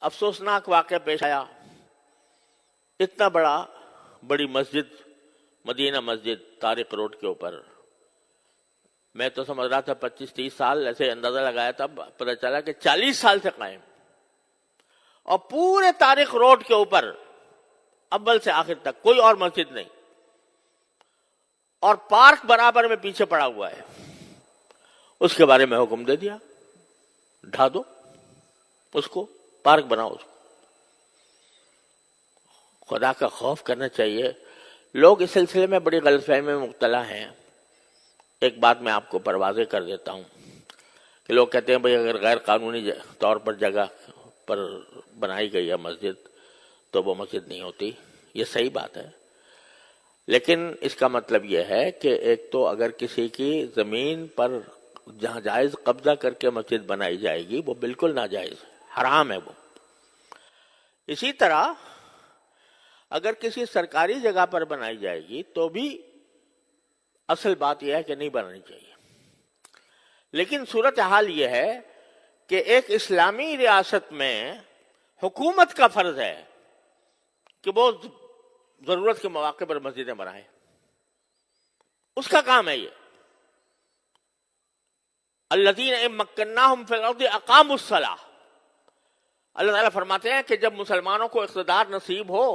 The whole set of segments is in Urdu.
افسوسناک واقعہ پیش آیا. اتنا بڑی مسجد، مدینہ مسجد طارق روڈ کے اوپر، میں تو سمجھ رہا تھا 25-30 سال، ایسے اندازہ لگایا تھا، پتہ چلا کہ 40 سال سے قائم. اور پورے طارق روڈ کے اوپر اول سے آخر تک کوئی اور مسجد نہیں، اور پارک برابر میں پیچھے پڑا ہوا ہے. اس کے بارے میں حکم دے دیا، ڈھا دو اس کو، پارک بناؤ اس کو. خدا کا خوف کرنا چاہیے. لوگ اس سلسلے میں بڑی غلط فہمی میں مبتلا ہیں. ایک بات میں آپ کو واضح کر دیتا ہوں کہ لوگ کہتے ہیں بھئی اگر غیر قانونی طور پر جگہ پر بنائی گئی ہے مسجد تو وہ مسجد نہیں ہوتی. یہ صحیح بات ہے، لیکن اس کا مطلب یہ ہے کہ ایک تو اگر کسی کی زمین پر جہاں جائز قبضہ کر کے مسجد بنائی جائے گی وہ بالکل ناجائز ہے، حرام ہے وہ. اسی طرح اگر کسی سرکاری جگہ پر بنائی جائے گی تو بھی اصل بات یہ ہے کہ نہیں بنانی چاہیے. لیکن صورتحال یہ ہے کہ ایک اسلامی ریاست میں حکومت کا فرض ہے کہ وہ ضرورت کے مواقع پر مسجدیں بنائے. اس کا کام ہے یہ. الذین ان مکناہم فی الارض اقاموا الصلاۃ. اللہ تعالیٰ فرماتے ہیں کہ جب مسلمانوں کو اقتدار نصیب ہو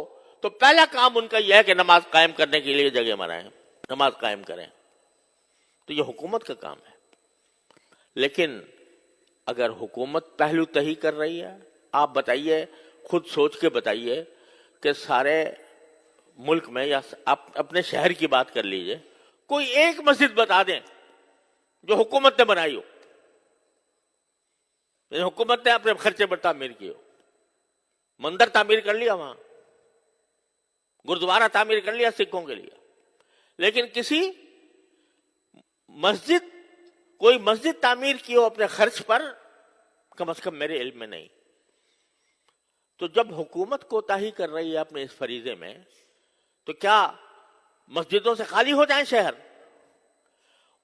تو پہلا کام ان کا یہ ہے کہ نماز قائم کرنے کے لیے جگہ بنائیں، نماز قائم کریں. تو یہ حکومت کا کام ہے. لیکن اگر حکومت پہلو تہی کر رہی ہے، آپ بتائیے، خود سوچ کے بتائیے کہ سارے ملک میں یا اپنے شہر کی بات کر لیجئے، کوئی ایک مسجد بتا دیں جو حکومت نے بنائی ہو، یعنی حکومت نے اپنے خرچے پر تعمیر کی ہو. مندر تعمیر کر لیا، وہاں گردوارہ تعمیر کر لیا سکھوں کے لیے، لیکن کسی مسجد، کوئی مسجد تعمیر کی ہو اپنے خرچ پر، کم از کم میرے علم میں نہیں. تو جب حکومت کوتاہی کر رہی ہے اپنے اس فریضے میں، تو کیا مسجدوں سے خالی ہو جائیں شہر؟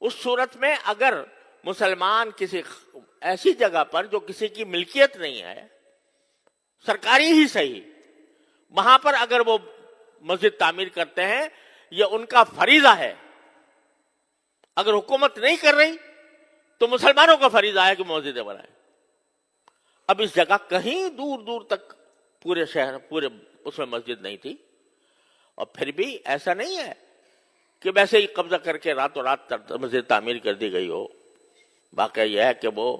اس صورت میں اگر مسلمان کسی ایسی جگہ پر جو کسی کی ملکیت نہیں ہے، سرکاری ہی صحیح، وہاں پر اگر وہ مسجد تعمیر کرتے ہیں، یہ ان کا فریضہ ہے. اگر حکومت نہیں کر رہی تو مسلمانوں کا فریضہ ہے کہ مسجدیں بنائیں. اب اس جگہ کہیں دور دور تک پورے شہر، پورے اس میں مسجد نہیں تھی، اور پھر بھی ایسا نہیں ہے کہ ویسے ہی قبضہ کر کے راتوں رات مسجد تعمیر کر دی گئی ہو. واقعہ یہ ہے کہ وہ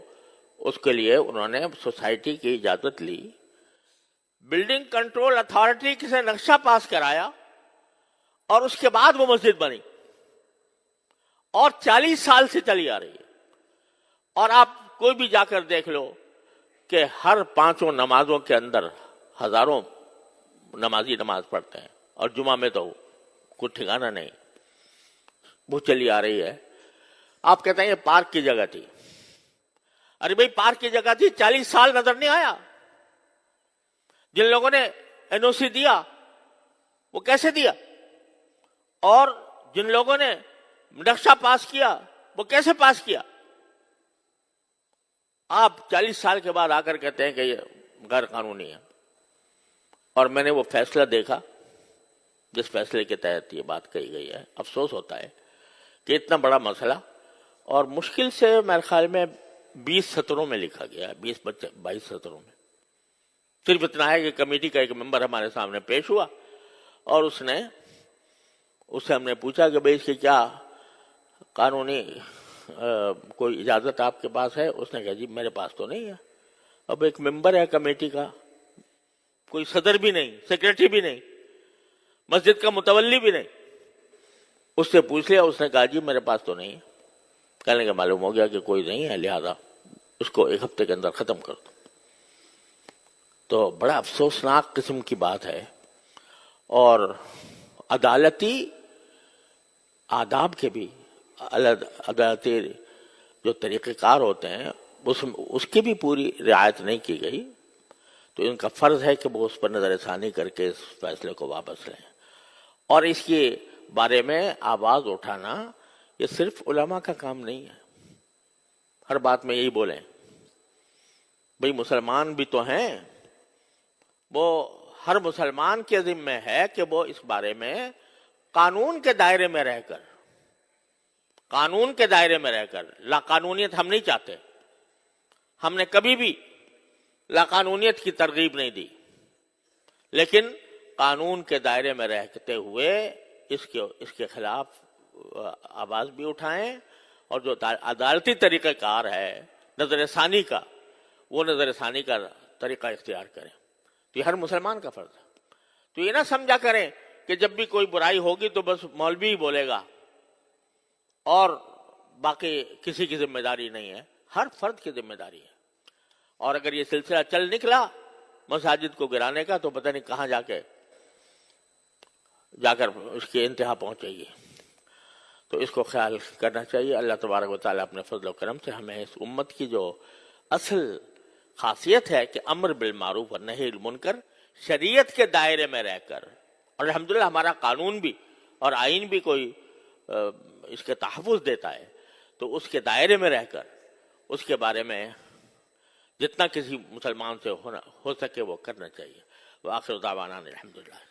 اس کے لیے انہوں نے سوسائٹی کی اجازت لی، بلڈنگ کنٹرول اتھارٹی سے نقشہ پاس کرایا، اور اس کے بعد وہ مسجد بنی، اور 40 سال سے چلی آ رہی ہے. اور آپ کوئی بھی جا کر دیکھ لو کہ ہر 5 نمازوں کے اندر ہزاروں نمازی نماز پڑھتے ہیں، اور جمعہ میں تو کوئی ٹھکانہ نہیں، وہ چلی آ رہی ہے. آپ کہتے ہیں یہ پارک کی جگہ تھی. ارے بھائی پارک کی جگہ تھی، 40 سال نظر نہیں آیا. جن لوگوں نے این او سی دیا وہ کیسے دیا، اور جن لوگوں نے نقشہ پاس کیا وہ کیسے پاس کیا؟ آپ 40 سال کے بعد آ کر کہتے ہیں کہ یہ غیر قانونی ہے. اور میں نے وہ فیصلہ دیکھا جس فیصلے کے تحت یہ بات کہی گئی ہے. افسوس ہوتا ہے کہ اتنا بڑا مسئلہ، اور مشکل سے میرے خیال میں 20 سطروں میں لکھا گیا ہے، 22 سطروں میں. صرف اتنا ہے کہ کمیٹی کا ایک ممبر ہمارے سامنے پیش ہوا، اور اس سے ہم نے پوچھا کہ بھئی اس کی کیا قانونی کوئی اجازت آپ کے پاس ہے؟ اس نے کہا جی میرے پاس تو نہیں ہے. اب ایک ممبر ہے کمیٹی کا، کوئی صدر بھی نہیں، سیکریٹری بھی نہیں، مسجد کا متولی بھی نہیں. اس سے پوچھ لیا، اس نے کہا جی میرے پاس تو نہیں ہے. کہنے کا معلوم ہو گیا کہ کوئی نہیں ہے، لہذا اس کو 1 ہفتے کے اندر ختم کر دو. تو بڑا افسوسناک قسم کی بات ہے. اور عدالتی آداب کے بھی، عدالتی جو طریقہ کار ہوتے ہیں اس کی بھی پوری رعایت نہیں کی گئی. تو ان کا فرض ہے کہ وہ اس پر نظر ثانی کر کے اس فیصلے کو واپس لیں. اور اس کے بارے میں آواز اٹھانا یہ صرف علماء کا کام نہیں ہے. ہر بات میں یہی بولیں بھئی مسلمان بھی تو ہیں، وہ ہر مسلمان کے ذمہ ہے کہ وہ اس بارے میں قانون کے دائرے میں رہ کر، قانون کے دائرے میں رہ کر، لا قانونیت ہم نہیں چاہتے، ہم نے کبھی بھی لا قانونیت کی ترغیب نہیں دی، لیکن قانون کے دائرے میں رہتے ہوئے اس کے خلاف آواز بھی اٹھائیں، اور جو عدالتی طریقہ کار ہے نظر ثانی کا، وہ نظر ثانی کا طریقہ اختیار کریں۔ تو یہ ہر مسلمان کا فرض ہے۔ تو یہ نہ سمجھا کریں کہ جب بھی کوئی برائی ہوگی تو بس مولوی ہی بولے گا اور باقی کسی کی ذمہ داری نہیں ہے، ہر فرد کی ذمہ داری ہے۔ اور اگر یہ سلسلہ چل نکلا مساجد کو گرانے کا تو پتہ نہیں کہاں جا کر اس کی انتہا پہنچے گی۔ تو اس کو خیال کرنا چاہیے۔ اللہ تبارک و تعالیٰ اپنے فضل و کرم سے ہمیں اس امت کی جو اصل خاصیت ہے کہ امر بالمعروف اور نہی المنکر، شریعت کے دائرے میں رہ کر، اور الحمدللہ ہمارا قانون بھی اور آئین بھی کوئی اس کے تحفظ دیتا ہے، تو اس کے دائرے میں رہ کر اس کے بارے میں جتنا کسی مسلمان سے ہو سکے وہ کرنا چاہیے۔ وآخر دعوانا الحمدللہ۔